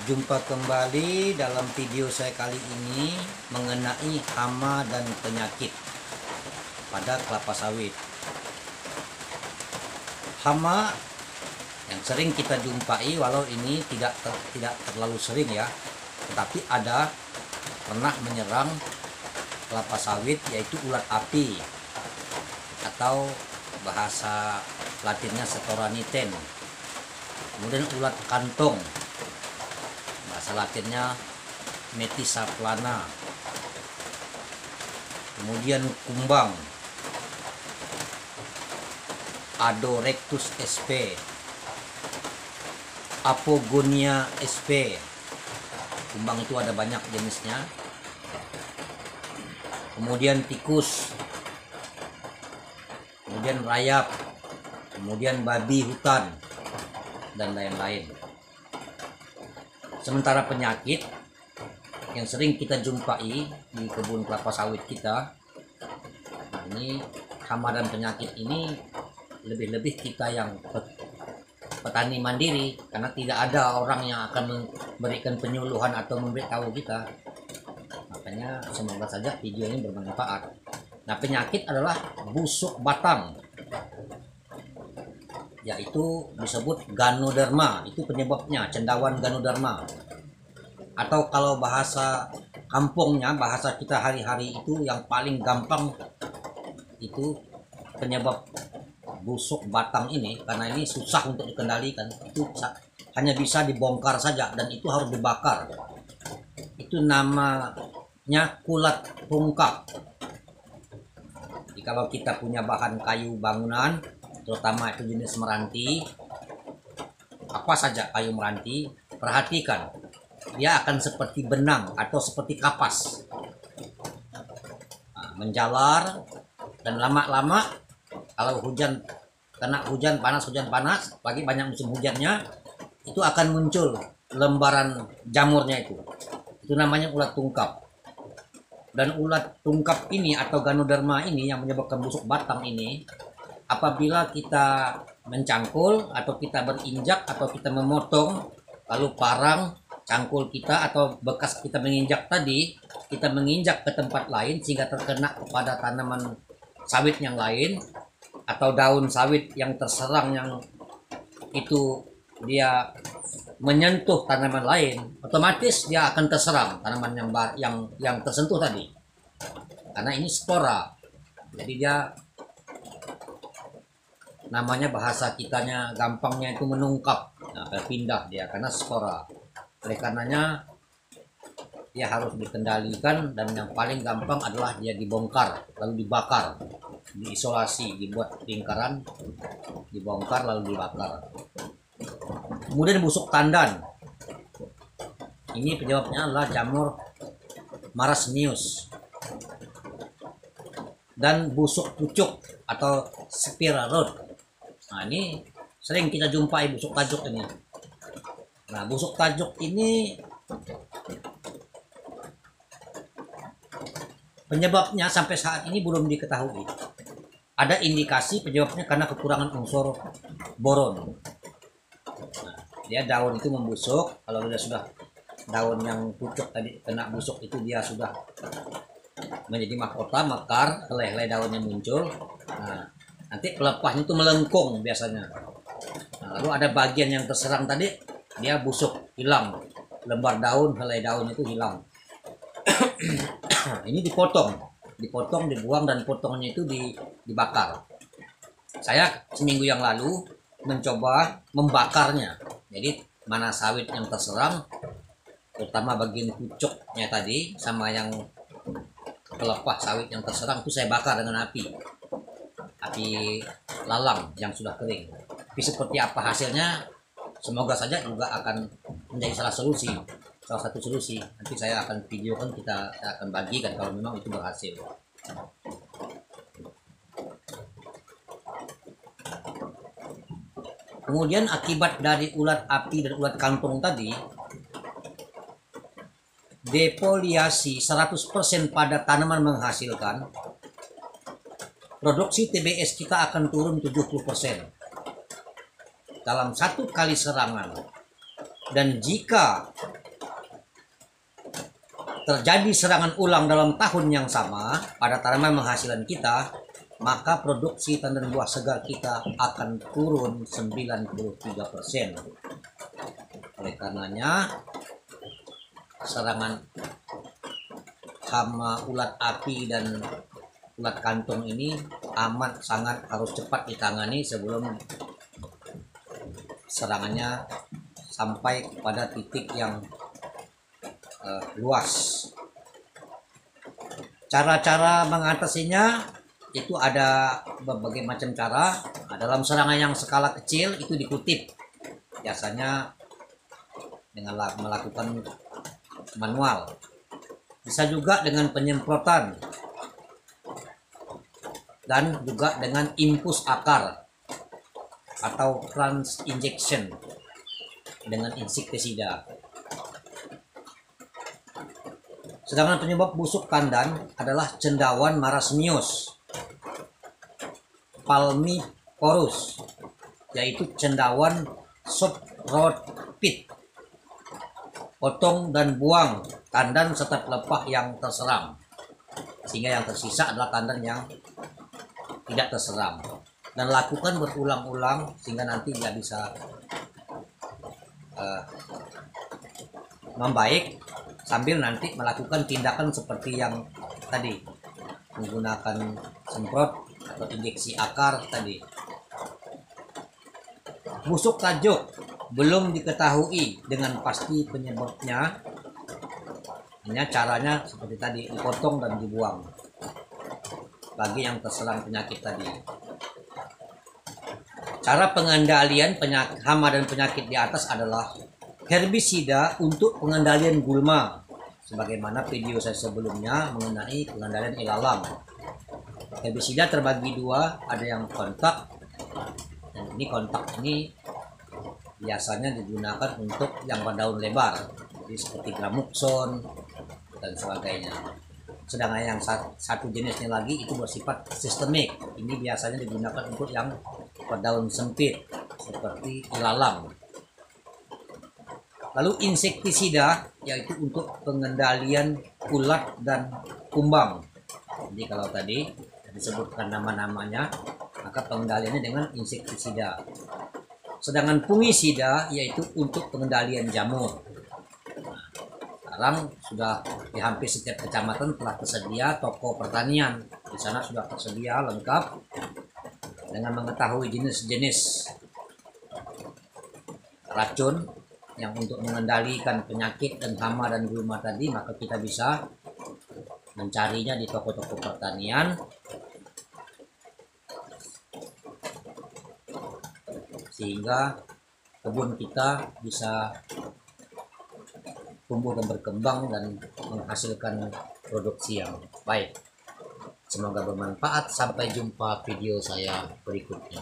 Jumpa kembali dalam video saya kali ini mengenai hama dan penyakit pada kelapa sawit. Hama yang sering kita jumpai, walau ini tidak terlalu sering ya, tetapi pernah menyerang kelapa sawit, yaitu ulat api atau bahasa latinnya Setoraniten. Kemudian ulat kantong, bahasa latinnya Metisaplana. Kemudian kumbang, Adorectus sp, Apogonia sp. Kumbang itu ada banyak jenisnya. Kemudian tikus, kemudian rayap, kemudian babi hutan, dan lain-lain. Sementara penyakit yang sering kita jumpai di kebun kelapa sawit kita, ini hama dan penyakit ini lebih-lebih kita yang petani mandiri, karena tidak ada orang yang akan memberikan penyuluhan atau memberitahu kita. Makanya semoga saja video ini bermanfaat. Nah, penyakit adalah busuk batang, yaitu disebut Ganoderma. Itu penyebabnya cendawan Ganoderma, atau kalau bahasa kampungnya, bahasa kita hari-hari itu yang paling gampang, itu penyebab busuk batang ini, karena ini susah untuk dikendalikan, itu hanya bisa dibongkar saja, dan itu harus dibakar. Itu namanya kulat tungkap. Jadi kalau kita punya bahan kayu bangunan, terutama itu jenis meranti, apa saja kayu meranti, perhatikan, dia akan seperti benang atau seperti kapas, menjalar, dan lama-lama kalau kena hujan panas, pagi banyak musim hujannya, itu akan muncul lembaran jamurnya itu namanya ulat tungkap. Dan ulat tungkap ini atau Ganoderma ini yang menyebabkan busuk batang ini, apabila kita mencangkul atau kita berinjak atau kita memotong, lalu parang cangkul kita atau bekas kita menginjak tadi, kita menginjak ke tempat lain sehingga terkena kepada tanaman sawit yang lain, atau daun sawit yang terserang, yang itu dia menyentuh tanaman lain, otomatis dia akan terserang tanaman yang tersentuh tadi, karena ini spora. Jadi dia namanya, bahasa kitanya gampangnya itu menungkap, nah, berpindah dia karena spora. Oleh karenanya dia harus dikendalikan, dan yang paling gampang adalah dia dibongkar lalu dibakar, diisolasi, dibuat lingkaran, dibongkar lalu dibakar. Kemudian busuk tandan, ini penyebabnya adalah jamur Marasmius. Dan busuk pucuk atau Spira rot. Nah, ini sering kita jumpai busuk tajuk ini. Nah, busuk tajuk ini penyebabnya sampai saat ini belum diketahui. Ada indikasi penyebabnya karena kekurangan unsur boron. Nah, dia daun itu membusuk. Kalau dia sudah daun yang pucuk tadi kena busuk, itu dia sudah menjadi mahkota, mekar, helai-helai daunnya muncul. Nah, nanti pelepahnya itu melengkung biasanya. Nah, lalu ada bagian yang terserang tadi, dia busuk, hilang, lembar daun, helai daun itu hilang. Ini dipotong, dibuang, dan potongnya itu dibakar. Saya seminggu yang lalu mencoba membakarnya. Jadi mana sawit yang terserang, terutama bagian pucuknya tadi sama yang pelepah sawit yang terserang, itu saya bakar dengan api lalang yang sudah kering. Tapi seperti apa hasilnya, semoga saja juga akan menjadi salah satu solusi. Nanti saya akan videokan, saya akan bagikan kalau memang itu berhasil. Kemudian akibat dari ulat api dan ulat kantong tadi, defoliasi 100% pada tanaman menghasilkan, produksi TBS kita akan turun 70%. Dalam satu kali serangan Dan jika terjadi serangan ulang dalam tahun yang sama pada tanaman menghasilkan kita, maka produksi tandan buah segar kita akan turun 93%. Oleh karenanya, serangan hama ulat api dan ulat kantung ini amat sangat harus cepat ditangani sebelum serangannya sampai pada titik yang luas. Cara-cara mengatasinya itu ada berbagai macam cara. Dalam serangan yang skala kecil itu dikutip biasanya dengan melakukan manual, bisa juga dengan penyemprotan, dan juga dengan infus akar atau trans injection dengan insektisida. Sedangkan penyebab busuk tandan adalah cendawan marasmius palmiporus, yaitu cendawan subtropit. Potong dan buang tandan serta pelepah yang terserang, sehingga yang tersisa adalah tandan yang tidak terserang, dan lakukan berulang-ulang sehingga nanti dia bisa membaik, sambil nanti melakukan tindakan seperti yang tadi, menggunakan semprot atau injeksi akar tadi. Busuk tajuk belum diketahui dengan pasti penyebabnya, hanya caranya seperti tadi, dipotong dan dibuang bagi yang terserang penyakit tadi. Cara pengendalian hama dan penyakit di atas adalah herbisida untuk pengendalian gulma, sebagaimana video saya sebelumnya mengenai pengendalian ilalang. Herbisida terbagi dua, ada yang kontak, dan ini kontak ini biasanya digunakan untuk yang berdaun lebar, jadi seperti gramuxon dan sebagainya. Sedangkan yang satu jenisnya lagi itu bersifat sistemik, ini biasanya digunakan untuk yang berdaun sempit seperti ilalang. Lalu insektisida, yaitu untuk pengendalian ulat dan kumbang. Jadi kalau tadi disebutkan nama-namanya, maka pengendaliannya dengan insektisida. Sedangkan fungisida, yaitu untuk pengendalian jamur. Sekarang sudah di hampir setiap kecamatan telah tersedia toko pertanian. Di sana sudah tersedia lengkap. Dengan mengetahui jenis-jenis racun yang untuk mengendalikan penyakit dan hama dan gulma tadi, maka kita bisa mencarinya di toko-toko pertanian, sehingga kebun kita bisa tumbuh dan berkembang dan menghasilkan produksi yang baik. Semoga bermanfaat. Sampai jumpa video saya berikutnya.